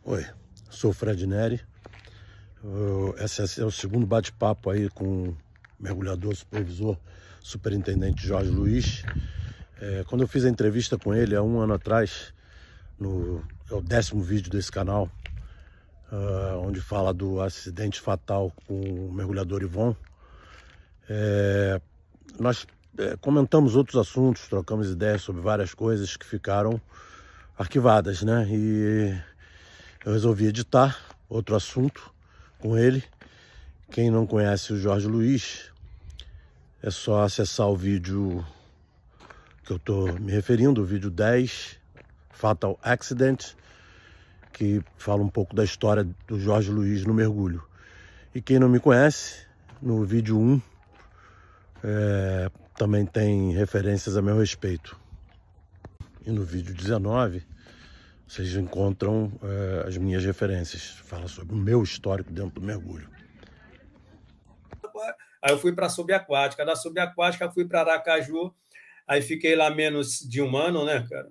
Oi, sou o Fred Neri. Esse é o segundo bate-papo aí com o mergulhador, supervisor, superintendente Jorge Luiz. Quando eu fiz a entrevista com ele há um ano atrás, é o 10º vídeo desse canal, onde fala do acidente fatal com o mergulhador Ivon. Nós comentamos outros assuntos, trocamos ideias sobre várias coisas que ficaram arquivadas, né? E eu resolvi editar outro assunto com ele. Quem não conhece o Jorge Luiz, é só acessar o vídeo que eu estou me referindo, o vídeo 10, Fatal Accident, que fala um pouco da história do Jorge Luiz no mergulho. E quem não me conhece, no vídeo 1, também tem referências a meu respeito. E no vídeo 19, vocês encontram as minhas referências. Fala sobre o meu histórico dentro do mergulho. Aí eu fui para a subaquática. Da subaquática fui para Aracaju. Aí fiquei lá menos de um ano, né, cara?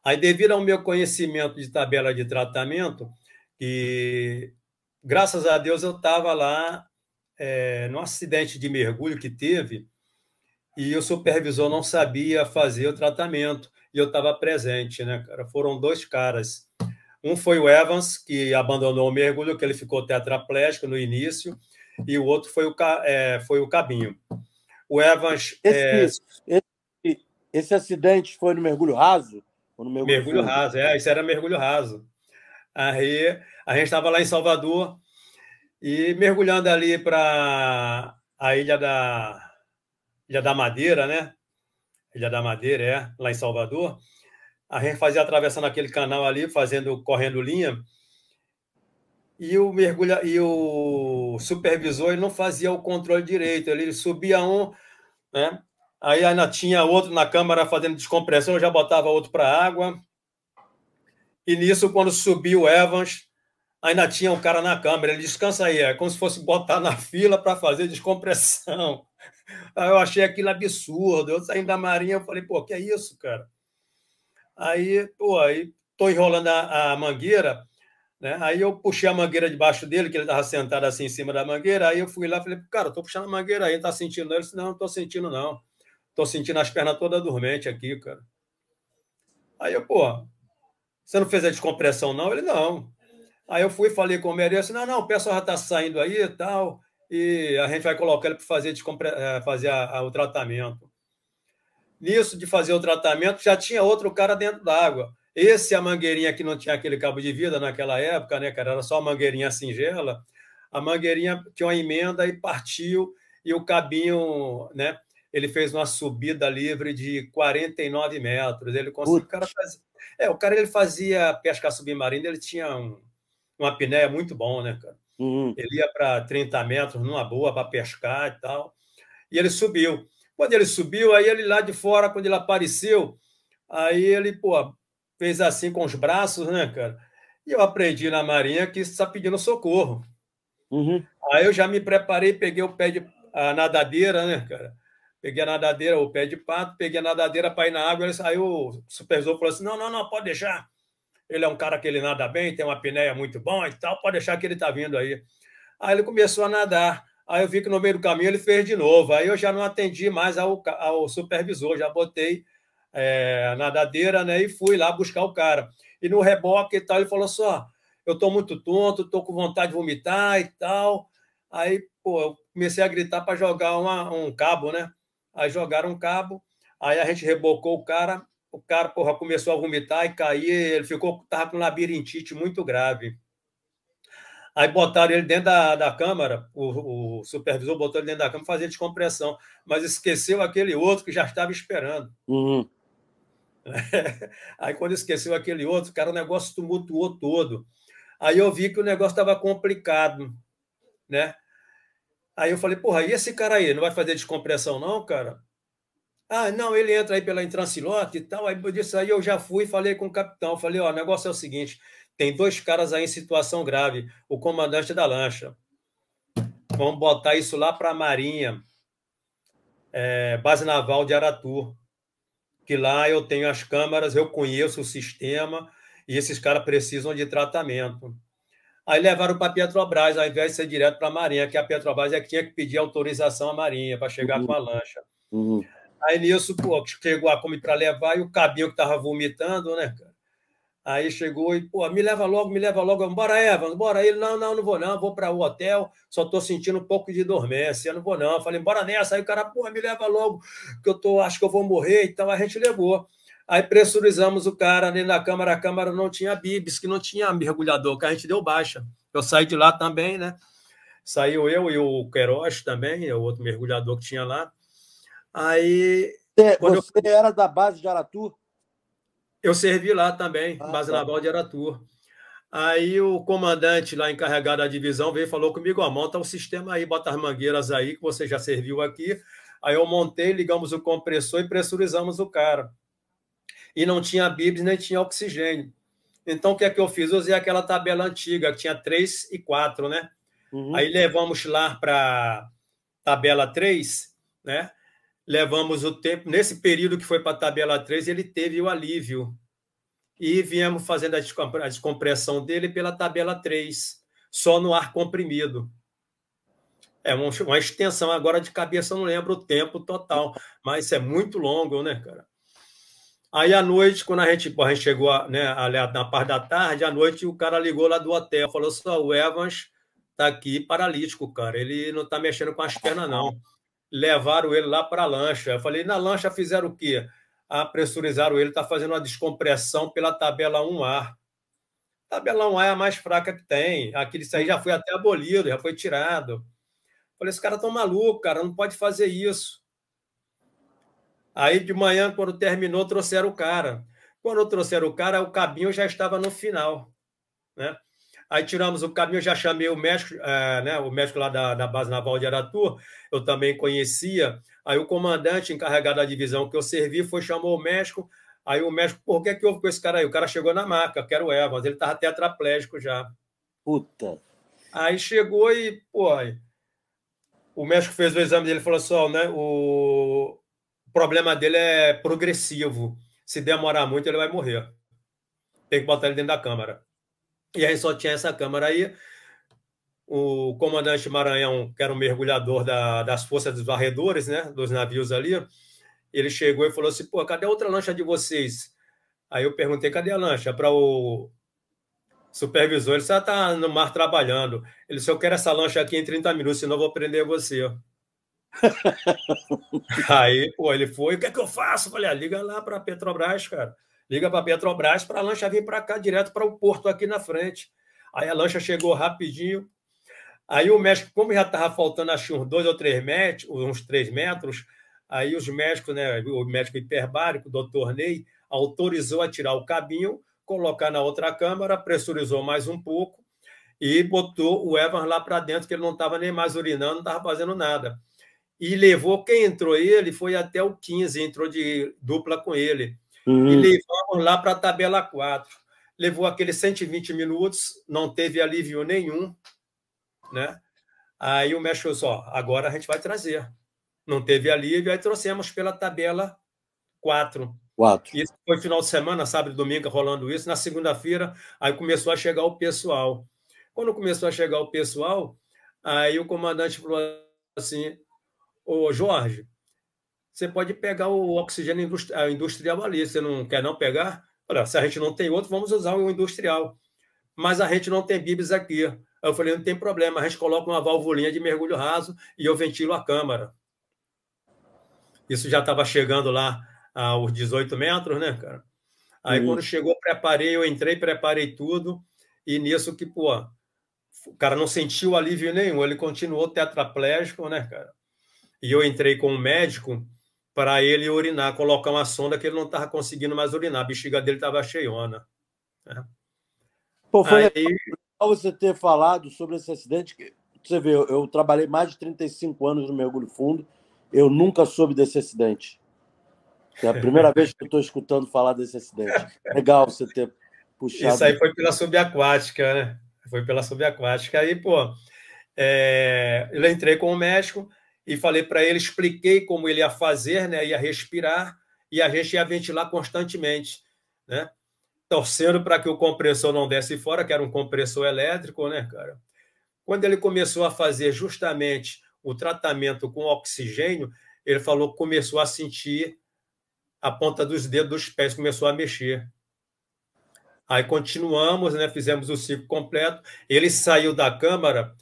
Aí, devido ao meu conhecimento de tabela de tratamento, e graças a Deus eu estava lá no acidente de mergulho que teve, e o supervisor não sabia fazer o tratamento, e eu estava presente, né, cara? Foram 2 caras. Um foi o Evans, que abandonou o mergulho, que ele ficou tetraplégico no início, e o outro foi o Cabinho. O Evans... Esse acidente foi no mergulho raso? Ou no mergulho raso, isso era mergulho raso. Aí a gente estava lá em Salvador e mergulhando ali para a Ilha da Madeira, né? Ilha da Madeira, lá em Salvador. A gente fazia atravessando aquele canal ali, correndo linha. E o supervisor ele não fazia o controle direito. Ele subia né? Aí ainda tinha outro na câmara fazendo descompressão, eu já botava outro para a água. E nisso, quando subiu o Evans, ainda tinha um cara na câmera. Ele descansa aí, é como se fosse botar na fila para fazer descompressão. Aí eu achei aquilo absurdo. Eu saindo da marinha, eu falei, pô, que é isso, cara? Aí tô enrolando a mangueira, né? Aí eu puxei a mangueira debaixo dele, que ele estava sentado assim em cima da mangueira. Aí eu fui lá e falei, cara, tô puxando a mangueira aí, tá sentindo? Ele disse, não tô sentindo, não. Tô sentindo as pernas todas dormentes aqui, cara. Aí eu, pô, você não fez a descompressão, não? Ele, não. Aí eu fui e falei com o Meri, assim, não, o pessoal já está saindo aí e tal, e a gente vai colocar ele para fazer o tratamento. Nisso de fazer o tratamento, já tinha outro cara dentro d'água. A mangueirinha que não tinha aquele cabo de vida naquela época, né, cara, era só a mangueirinha singela, a mangueirinha tinha uma emenda e partiu, e o cabinho, né, ele fez uma subida livre de 49 metros. Ele conseguiu, o cara ele fazia pesca submarina, ele tinha uma apneia muito bom, né, cara? Ele ia para 30 metros numa boa para pescar e tal. E ele subiu. Quando ele subiu, aí ele lá de fora, quando ele apareceu, aí ele, fez assim com os braços, né, cara? E eu aprendi na marinha que está pedindo socorro. Aí eu já me preparei, peguei a nadadeira, né, cara? Peguei a nadadeira, o pé de pato, peguei a nadadeira para ir na água. Aí o supervisor falou assim: não, pode deixar. Ele é um cara que ele nada bem, tem uma apneia muito bom e tal, pode deixar que ele está vindo aí. Aí ele começou a nadar. Aí eu vi que no meio do caminho ele fez de novo. Aí eu já não atendi mais ao supervisor, já botei a nadadeira, né, e fui lá buscar o cara. E no reboque e tal, ele falou só, eu estou muito tonto, estou com vontade de vomitar e tal. Aí, eu comecei a gritar para jogar um cabo, né? Aí jogaram um cabo, aí a gente rebocou o cara, começou a vomitar e cair, ele estava com labirintite muito grave. Aí botaram ele dentro da câmara, o supervisor botou ele dentro da câmara fazer descompressão, mas esqueceu aquele outro que já estava esperando. Aí quando esqueceu aquele outro, cara, o negócio tumultuou todo. Aí eu vi que o negócio estava complicado, né? Aí eu falei, porra, e esse cara aí, não vai fazer descompressão não, cara? Ah, não, ele entra aí pela Intrancilote e tal. Aí disso aí eu já fui e falei com o capitão. Falei, o negócio é o seguinte, tem 2 caras aí em situação grave, o comandante da lancha. Vamos botar isso lá para a Marinha, Base Naval de Aratu, que lá eu tenho as câmaras, eu conheço o sistema e esses caras precisam de tratamento. Aí levaram para a Petrobras, ao invés de ser direto para a Marinha, que a Petrobras é que tinha que pedir autorização à Marinha para chegar com a lancha. Aí nisso, pô, chegou a Kombi para levar e o cabinho que estava vomitando, né, cara? Aí chegou e, pô, me leva logo. Bora, Evans, bora. Ele, não vou não, vou para o hotel, só estou sentindo um pouco de dormência, não vou não. Falei, bora nessa. Aí o cara, pô, me leva logo, que acho que eu vou morrer. Então a gente levou. Aí pressurizamos o cara dentro da câmara, a câmara não tinha bibs, que não tinha mergulhador, que a gente deu baixa. Eu saí de lá também, né? Saiu eu e o Queiroz também, o outro mergulhador que tinha lá. Aí... Você era da base de Aratu? Eu servi lá também, base naval de Aratu. Aí o comandante lá encarregado da divisão veio e falou comigo, ó, monta o sistema aí, bota as mangueiras aí, que você já serviu aqui. Aí eu montei, ligamos o compressor e pressurizamos o cara. E não tinha bibs, nem tinha oxigênio. Então, o que é que eu fiz? Usei aquela tabela antiga, que tinha 3 e 4, né? Aí levamos lá para tabela 3, né? Levamos o tempo, nesse período que foi para a tabela 3, ele teve o alívio. E viemos fazendo a descompressão dele pela tabela 3, só no ar comprimido. É uma extensão agora de cabeça, eu não lembro o tempo total, mas isso é muito longo, né, cara? Aí, à noite, quando a gente chegou, né, na parte da tarde, à noite, o cara ligou lá do hotel, falou só, o Evans está aqui paralítico, cara, ele não está mexendo com as pernas, não. Levaram ele lá para a lancha. Eu falei, na lancha fizeram o quê? Pressurizaram ele, está fazendo uma descompressão pela tabela 1A. A tabela 1A é a mais fraca que tem. Isso aí já foi até abolido, já foi tirado. Eu falei, esse cara tão maluco, cara, não pode fazer isso. Aí, de manhã, quando terminou, trouxeram o cara. Quando trouxeram o cara, o cabinho já estava no final, né? Aí tiramos o cabinho, já chamei o médico, né, o médico lá da base naval de Aratu, eu também conhecia. Aí o comandante encarregado da divisão que eu servi chamou o médico. Aí o médico, por que houve com esse cara aí? O cara chegou na maca, que era o Evans, ele estava tetraplégico já. Puta. Aí chegou e, pô, o médico fez o exame dele e falou assim, né, o problema dele é progressivo. Se demorar muito, ele vai morrer. Tem que botar ele dentro da câmara. E aí só tinha essa câmara aí. O comandante Maranhão, que era um mergulhador das forças dos varredores, né, dos navios ali, ele chegou e falou assim, pô, cadê a outra lancha de vocês? Aí eu perguntei, cadê a lancha? Para o supervisor, ele só está no mar trabalhando. Ele disse, eu quero essa lancha aqui em 30 minutos, senão eu vou prender você. Aí, pô, ele foi, o que é que eu faço? Eu falei, liga lá para a Petrobras, cara. Liga para a Petrobras para a lancha vir para cá, direto para o porto aqui na frente. Aí a lancha chegou rapidinho. Aí o médico, como já estava faltando, acho uns 2 ou 3 metros, uns 3 metros, aí os médicos, né, o médico hiperbárico, o doutor Ney, autorizou a tirar o cabinho, colocar na outra câmara, pressurizou mais um pouco e botou o Evans lá para dentro, que ele não estava nem mais urinando, não estava fazendo nada. E levou, quem entrou ele, foi até o 15, entrou de dupla com ele. E levamos lá para a tabela 4. Levou aqueles 120 minutos, não teve alívio nenhum, né? Aí o médico falou, agora a gente vai trazer. Não teve alívio, aí trouxemos pela tabela 4. Isso foi final de semana, sábado e domingo, rolando isso. Na segunda-feira, aí começou a chegar o pessoal. Quando começou a chegar o pessoal, aí o comandante falou assim, ô Jorge, você pode pegar o oxigênio industrial ali, você não quer não pegar? Olha, se a gente não tem outro, vamos usar o industrial. Mas a gente não tem bibs aqui. Eu falei, não tem problema, a gente coloca uma valvulinha de mergulho raso e eu ventilo a câmara. Isso já estava chegando lá aos 18 metros, né, cara? Aí quando chegou, eu entrei, preparei tudo, e nisso que, pô, o cara não sentiu alívio nenhum, ele continuou tetraplégico, né, cara? E eu entrei com um médico para ele urinar, colocar uma sonda que ele não estava conseguindo mais urinar, a bexiga dele estava cheiona. Né? Pô, foi legal você ter falado sobre esse acidente. Você vê, eu trabalhei mais de 35 anos no mergulho fundo, eu nunca soube desse acidente. É a primeira vez que eu estou escutando falar desse acidente. Legal você ter puxado. Isso aí foi pela subaquática, né? Foi pela subaquática. Aí, pô, eu entrei com o médico e falei para ele, expliquei como ele ia fazer, né? Ia respirar e a gente ia ventilar constantemente, né? torcendo para que o compressor não desse fora, que era um compressor elétrico, né, cara? Quando ele começou a fazer justamente o tratamento com oxigênio, ele falou que começou a sentir a ponta dos dedos dos pés, começou a mexer. Aí continuamos, né, fizemos o ciclo completo. Ele saiu da câmara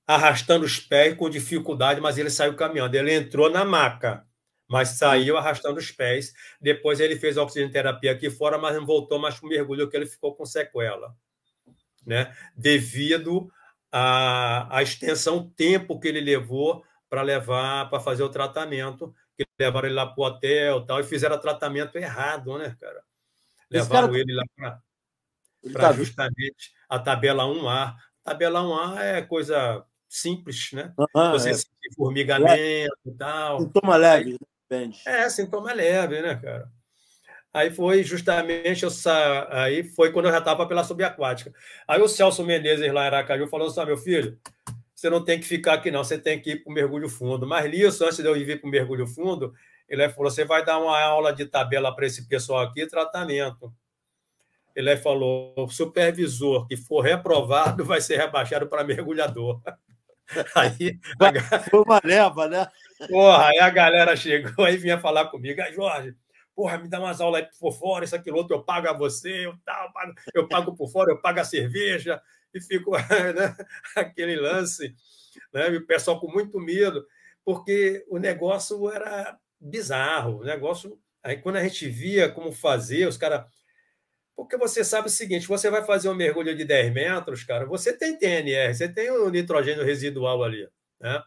arrastando os pés com dificuldade, mas ele saiu caminhando. Ele entrou na maca, mas saiu arrastando os pés. Depois ele fez a oxigenoterapia aqui fora, mas não voltou mais para o mergulho, que ele ficou com sequela, né? Devido à extensão, o tempo que ele levou para fazer o tratamento, que levaram ele lá para o hotel tal, e fizeram o tratamento errado, né, cara? Levaram ele lá para justamente a tabela 1A. Tabela 1A é coisa simples, né? Você sentir formigamento e tal. Sintoma leve, né? Depende. Sintoma leve, né, cara? Aí foi justamente aí foi quando eu já estava pela subaquática. Aí o Celso Menezes lá em Aracaju falou assim: meu filho, você não tem que ficar aqui, não, você tem que ir para o mergulho fundo. Mas nisso, antes de eu ir para o mergulho fundo, ele falou: você vai dar uma aula de tabela para esse pessoal aqui, tratamento. Ele falou: o supervisor que for reprovado vai ser rebaixado para mergulhador. Aí, foi uma leva, né? Porra, aí a galera chegou e vinha falar comigo: Jorge, porra, me dá umas aulas aí por fora, isso, aquilo, outro, eu pago a você, eu pago por fora, eu pago a cerveja, e ficou né, aquele lance, né, e o pessoal com muito medo, porque o negócio era bizarro, o negócio. Aí quando a gente via como fazer, os caras. Porque você sabe o seguinte: você vai fazer um mergulho de 10 metros, cara, você tem TNR, você tem o nitrogênio residual ali, né?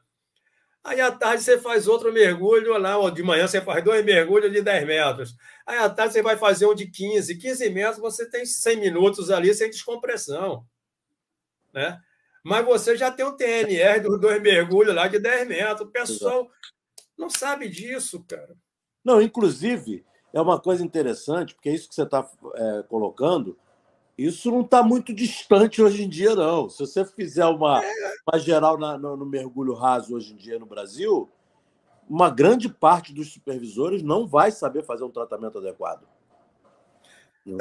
Aí à tarde você faz outro mergulho lá, ou de manhã você faz 2 mergulhos de 10 metros. Aí à tarde você vai fazer um de 15 metros, você tem 100 minutos ali sem descompressão, né? Mas você já tem um TNR dos 2 mergulhos lá de 10 metros. O pessoal não sabe disso, cara. Não, inclusive, é uma coisa interessante, porque isso que você está colocando, isso não está muito distante hoje em dia, não. Se você fizer uma geral no mergulho raso hoje em dia no Brasil, uma grande parte dos supervisores não vai saber fazer um tratamento adequado.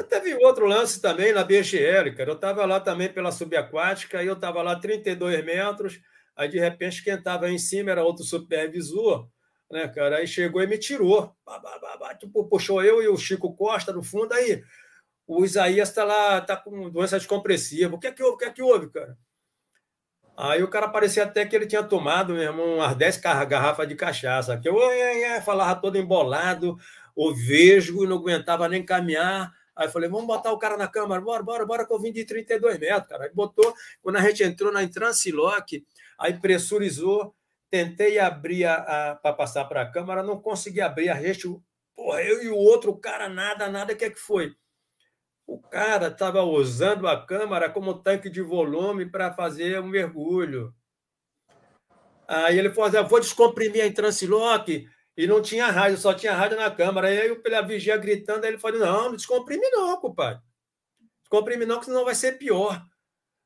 Teve outro lance também na BGL, cara. Eu estava lá também pela subaquática, aí eu estava lá 32 metros, aí de repente quem estava em cima era outro supervisor, né, cara? Aí chegou e me tirou. Tipo, puxou eu e o Chico Costa no fundo, aí o Isaías está lá, tá com doença descompressiva. O que é que houve? O que é que houve, cara? Aí o cara parecia até que ele tinha tomado, meu irmão, umas 10 garrafas de cachaça. Que eu falava todo embolado, o vesgo, não aguentava nem caminhar. Aí eu falei: vamos botar o cara na câmara, bora, que eu vim de 32 metros, cara. Aí botou, quando a gente entrou na Transiloc, aí pressurizou, tentei abrir para passar para a câmara, não consegui abrir, a gente, porra, eu e o outro cara, nada, o que é que foi? O cara estava usando a câmara como tanque de volume para fazer um mergulho. Aí ele falou assim: vou descomprimir a Transiloc, e não tinha rádio, só tinha rádio na câmara. Aí eu, pela vigia gritando, aí ele falou: não descomprime não, compadre. Descomprime não, que senão vai ser pior.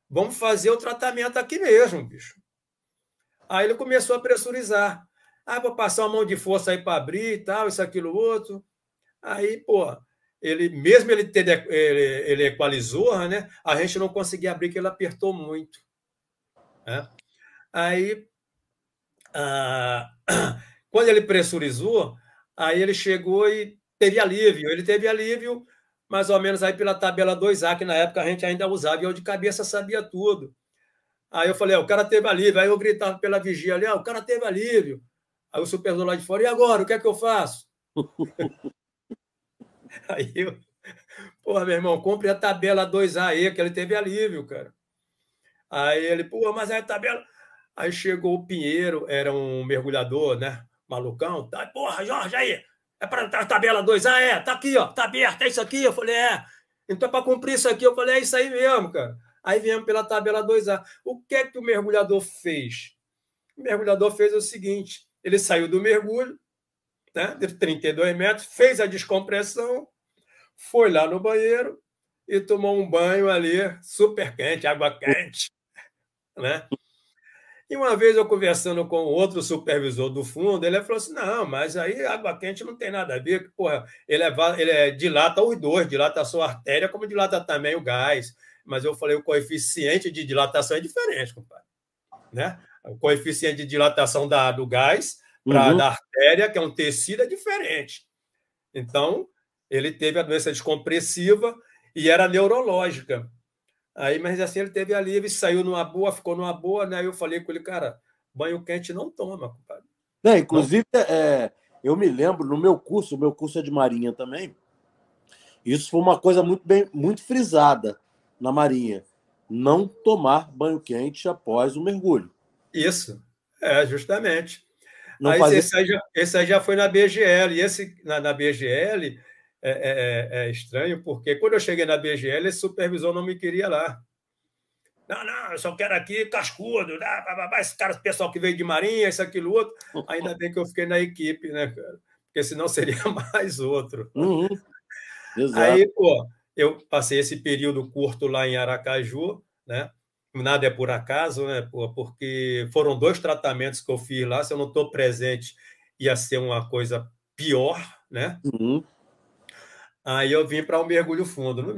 Vamos fazer o tratamento aqui mesmo, bicho. Aí ele começou a pressurizar. Vou passar uma mão de força aí para abrir e tal, isso, aquilo, outro. Aí, pô, ele equalizou, né? A gente não conseguia abrir, que ele apertou muito, né? Aí, quando ele pressurizou, aí ele chegou e teve alívio. Ele teve alívio mais ou menos aí pela tabela 2A, que na época a gente ainda usava, e eu de cabeça sabia tudo. Aí eu falei: o cara teve alívio. Aí eu gritava pela vigia ali: o cara teve alívio. Aí o supervisor lá de fora: e agora? O que é que eu faço? Aí eu: porra, meu irmão, compre a tabela 2A aí, que ele teve alívio, cara. Aí ele: porra, mas é a tabela. Aí chegou o Pinheiro, era um mergulhador, né? Malucão. Tá, porra, Jorge, aí, é para a tabela 2A? Tá aqui, ó, tá aberto, é isso aqui. Eu falei: então é para cumprir isso aqui. Eu falei: é isso aí mesmo, cara. Aí viemos pela tabela 2A. O que é que o mergulhador fez? O mergulhador fez o seguinte: ele saiu do mergulho, né, de 32 metros, fez a descompressão, foi lá no banheiro e tomou um banho ali super quente, água quente, né? E uma vez eu conversando com outro supervisor do fundo, ele falou assim: não, mas aí água quente não tem nada a ver, que, porra, dilata os dois, dilata a sua artéria, como dilata também o gás. Mas eu falei: o coeficiente de dilatação é diferente, compadre. Né? O coeficiente de dilatação do gás da artéria, que é um tecido, é diferente. Então, ele teve a doença descompressiva e era neurológica. Aí, mas assim, ele teve alívio, saiu numa boa, ficou numa boa, né? Aí eu falei com ele: cara, banho quente não toma, compadre. Inclusive, eu me lembro, no meu curso é de Marinha também, isso foi uma coisa muito frisada na Marinha. Não tomar banho quente após o mergulho. Isso, justamente. Não aí, fazer... esse aí já foi na BGL, e esse na BGL é estranho, porque quando eu cheguei na BGL, esse supervisor não me queria lá. Não, eu só quero aqui cascudo, esse cara, pessoal que veio de Marinha, isso, aquilo, outro. Ainda bem que eu fiquei na equipe, né, cara? Porque senão seria mais outro. Exato. Aí, pô, eu passei esse período curto lá em Aracaju, né? Nada é por acaso, né? Pô, porque foram 2 tratamentos que eu fiz lá. Se eu não estou presente, ia ser uma coisa pior, né? Aí eu vim para o mergulho fundo.